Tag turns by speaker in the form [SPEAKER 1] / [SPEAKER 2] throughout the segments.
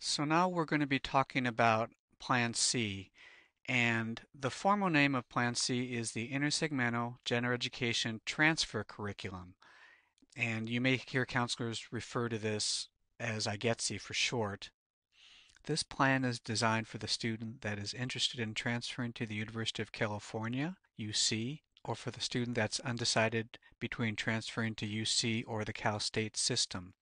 [SPEAKER 1] So now we're going to be talking about Plan C, and the formal name of Plan C is the Intersegmental General Education Transfer Curriculum. And you may hear counselors refer to this as IGETC for short. This plan is designed for the student that is interested in transferring to the University of California, UC, or for the student that's undecided between transferring to UC or the Cal State system.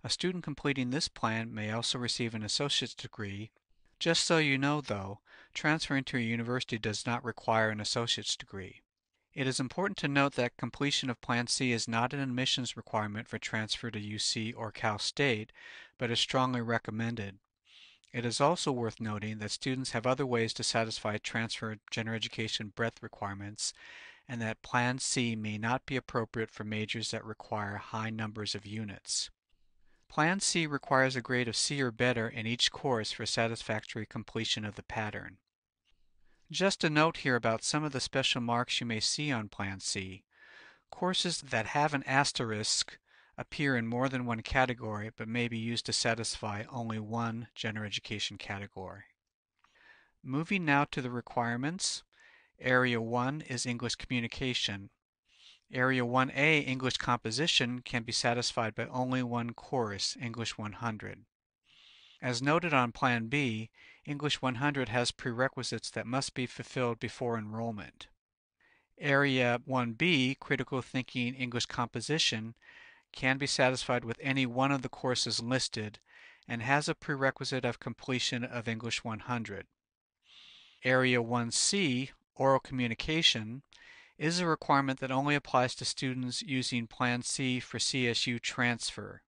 [SPEAKER 1] A student completing this plan may also receive an associate's degree. Just so you know, though, transferring to a university does not require an associate's degree. It is important to note that completion of Plan C is not an admissions requirement for transfer to UC or Cal State, but is strongly recommended. It is also worth noting that students have other ways to satisfy transfer general education breadth requirements, and that Plan C may not be appropriate for majors that require high numbers of units. Plan C requires a grade of C or better in each course for satisfactory completion of the pattern. Just a note here about some of the special marks you may see on Plan C. Courses that have an asterisk appear in more than one category but may be used to satisfy only one general education category. Moving now to the requirements. Area 1 is English communication. Area 1A, English composition, can be satisfied by only one course, English 100. As noted on Plan B, English 100 has prerequisites that must be fulfilled before enrollment. Area 1B, Critical Thinking English Composition, can be satisfied with any one of the courses listed and has a prerequisite of completion of English 100. Area 1C, Oral Communication, is a requirement that only applies to students using Plan C for CSU transfer.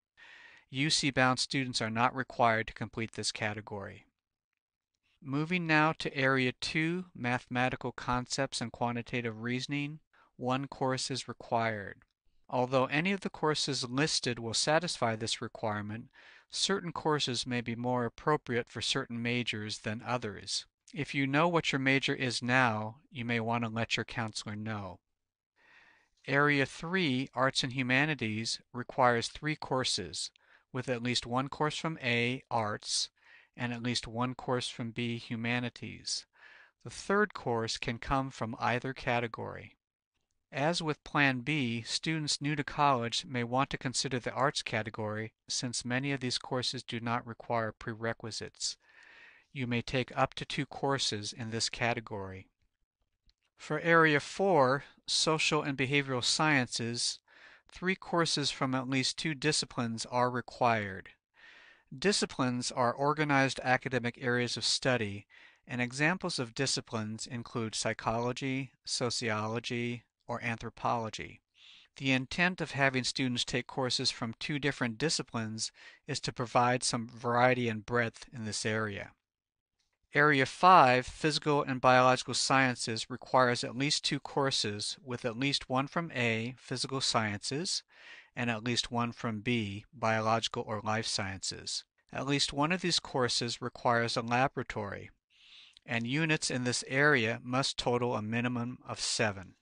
[SPEAKER 1] UC-bound students are not required to complete this category. Moving now to Area 2, Mathematical Concepts and Quantitative Reasoning, one course is required. Although any of the courses listed will satisfy this requirement, certain courses may be more appropriate for certain majors than others. If you know what your major is now, you may want to let your counselor know. Area 3, Arts and Humanities, requires 3 courses, with at least one course from A, Arts, and at least one course from B, Humanities. The third course can come from either category. As with Plan B, students new to college may want to consider the Arts category since many of these courses do not require prerequisites. You may take up to 2 courses in this category. For Area 4, Social and Behavioral Sciences, 3 courses from at least 2 disciplines are required. Disciplines are organized academic areas of study, and examples of disciplines include psychology, sociology, or anthropology. The intent of having students take courses from 2 different disciplines is to provide some variety and breadth in this area. Area 5, Physical and Biological Sciences, requires at least 2 courses, with at least one from A, Physical Sciences, and at least one from B, Biological or Life Sciences. At least one of these courses requires a laboratory, and units in this area must total a minimum of 7.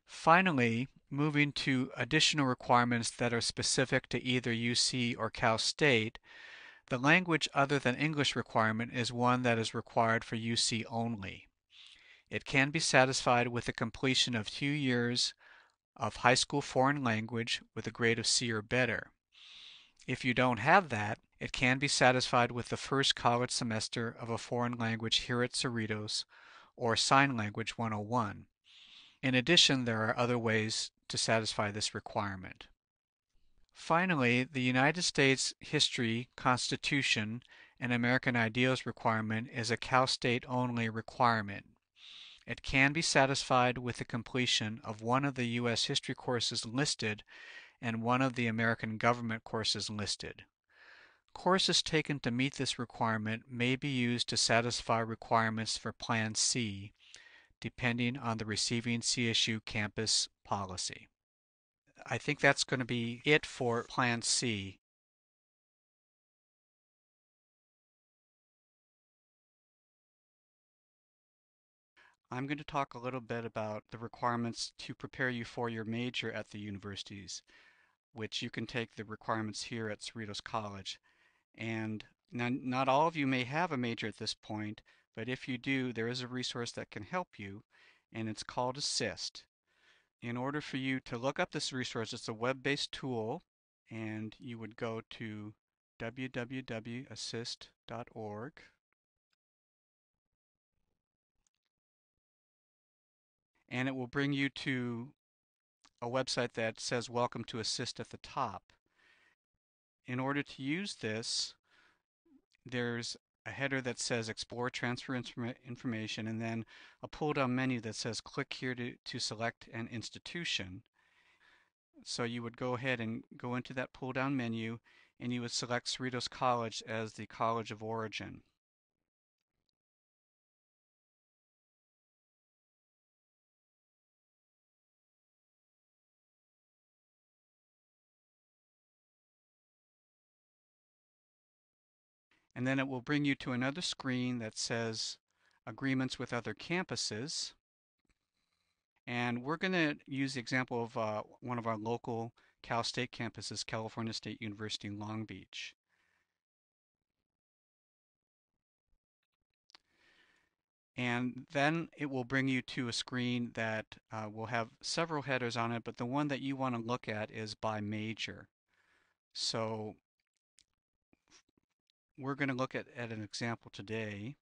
[SPEAKER 1] Finally, moving to additional requirements that are specific to either UC or Cal State, the language other than English requirement is one that is required for UC only. It can be satisfied with the completion of 2 years of high school foreign language with a grade of C or better. If you don't have that, it can be satisfied with the first college semester of a foreign language here at Cerritos or Sign Language 101. In addition, there are other ways to satisfy this requirement. Finally, the United States History, Constitution, and American Ideals requirement is a Cal State only requirement. It can be satisfied with the completion of one of the U.S. history courses listed and one of the American government courses listed. Courses taken to meet this requirement may be used to satisfy requirements for Plan C, depending on the receiving CSU campus policy. I think that's going to be it for Plan C. I'm going to talk a little bit about the requirements to prepare you for your major at the universities, which you can take the requirements here at Cerritos College. And not all of you may have a major at this point, but if you do, there is a resource that can help you, and it's called Assist. In order for you to look up this resource, it's a web-based tool, and you would go to www.assist.org, and it will bring you to a website that says Welcome to Assist at the top. In order to use this, there's a header that says Explore Transfer Information, and then a pull-down menu that says click here to select an institution. So you would go ahead and go into that pull-down menu, and you would select Cerritos College as the college of origin. And then it will bring you to another screen that says Agreements with Other Campuses. And we're going to use the example of one of our local Cal State campuses, California State University in Long Beach. And then it will bring you to a screen that will have several headers on it, but the one that you want to look at is by major. So we're going to look at an example today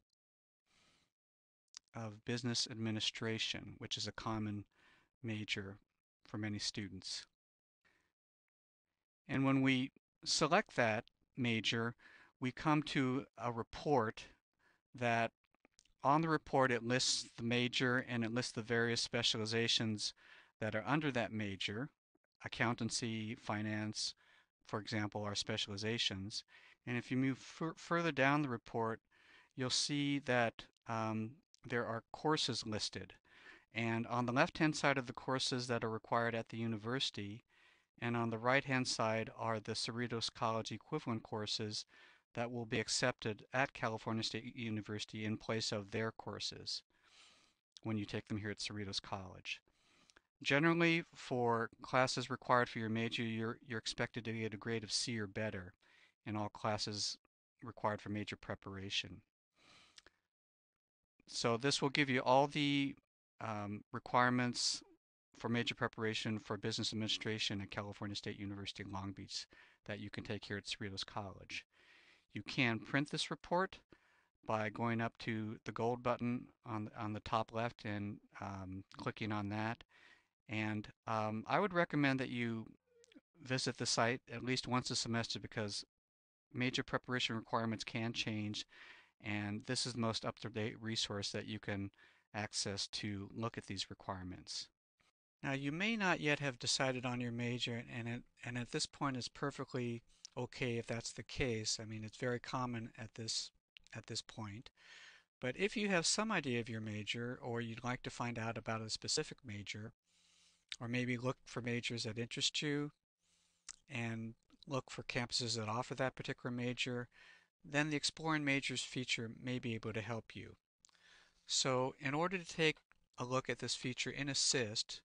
[SPEAKER 1] of business administration, which is a common major for many students. And when we select that major, we come to a report that on the report it lists the major and it lists the various specializations that are under that major. Accountancy, finance, for example, are specializations. And if you move further down the report, you'll see that there are courses listed. And on the left-hand side of the courses that are required at the university, and on the right-hand side are the Cerritos College equivalent courses that will be accepted at California State University in place of their courses when you take them here at Cerritos College. Generally, for classes required for your major, you're expected to get a grade of C or better in all classes required for major preparation. So this will give you all the requirements for major preparation for business administration at California State University in Long Beach that you can take here at Cerritos College. You can print this report by going up to the gold button on the top left and clicking on that. And I would recommend that you visit the site at least once a semester because major preparation requirements can change, and this is the most up-to-date resource that you can access to look at these requirements. Now, you may not yet have decided on your major, and at this point it's perfectly okay if that's the case. I mean, it's very common at this point. But if you have some idea of your major, or you'd like to find out about a specific major, or maybe look for majors that interest you, and look for campuses that offer that particular major, then the Exploring Majors feature may be able to help you. So in order to take a look at this feature in Assist,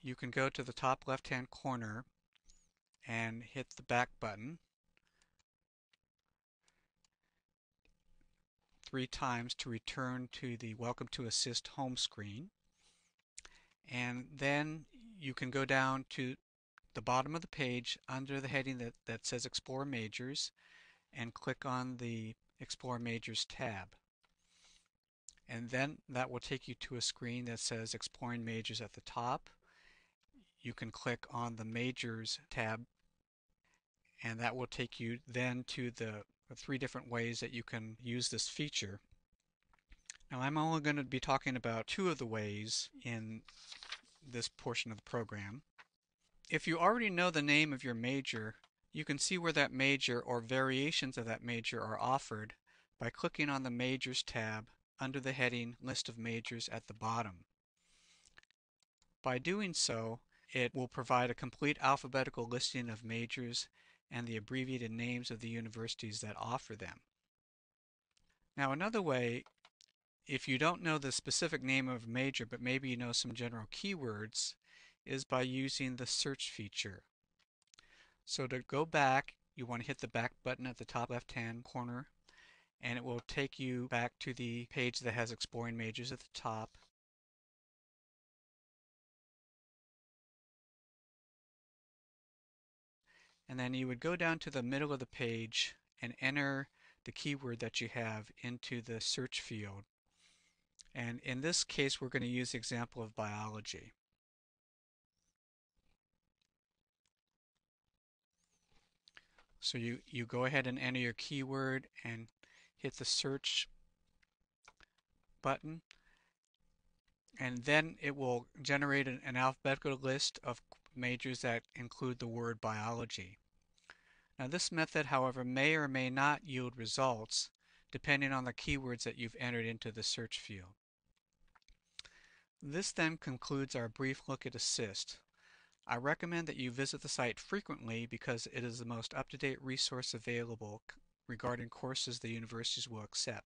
[SPEAKER 1] you can go to the top left-hand corner and hit the back button 3 times to return to the Welcome to Assist home screen. And then you can go down to the bottom of the page under the heading that says Explore Majors and click on the Explore Majors tab. And then that will take you to a screen that says Exploring Majors at the top. You can click on the Majors tab, and that will take you then to the 3 different ways that you can use this feature. Now, I'm only going to be talking about 2 of the ways in this portion of the program. If you already know the name of your major, you can see where that major or variations of that major are offered by clicking on the Majors tab under the heading List of Majors at the bottom. By doing so, it will provide a complete alphabetical listing of majors and the abbreviated names of the universities that offer them. Now, another way, if you don't know the specific name of a major, but maybe you know some general keywords, is by using the search feature. So to go back you want to hit the back button at the top left-hand corner, and it will take you back to the page that has Exploring Majors at the top. And then you would go down to the middle of the page and enter the keyword that you have into the search field. And in this case, we're going to use the example of biology. So you go ahead and enter your keyword and hit the search button, and then it will generate an alphabetical list of majors that include the word biology. Now this method, however, may or may not yield results depending on the keywords that you've entered into the search field. This then concludes our brief look at ASSIST. I recommend that you visit the site frequently because it is the most up-to-date resource available regarding courses the universities will accept.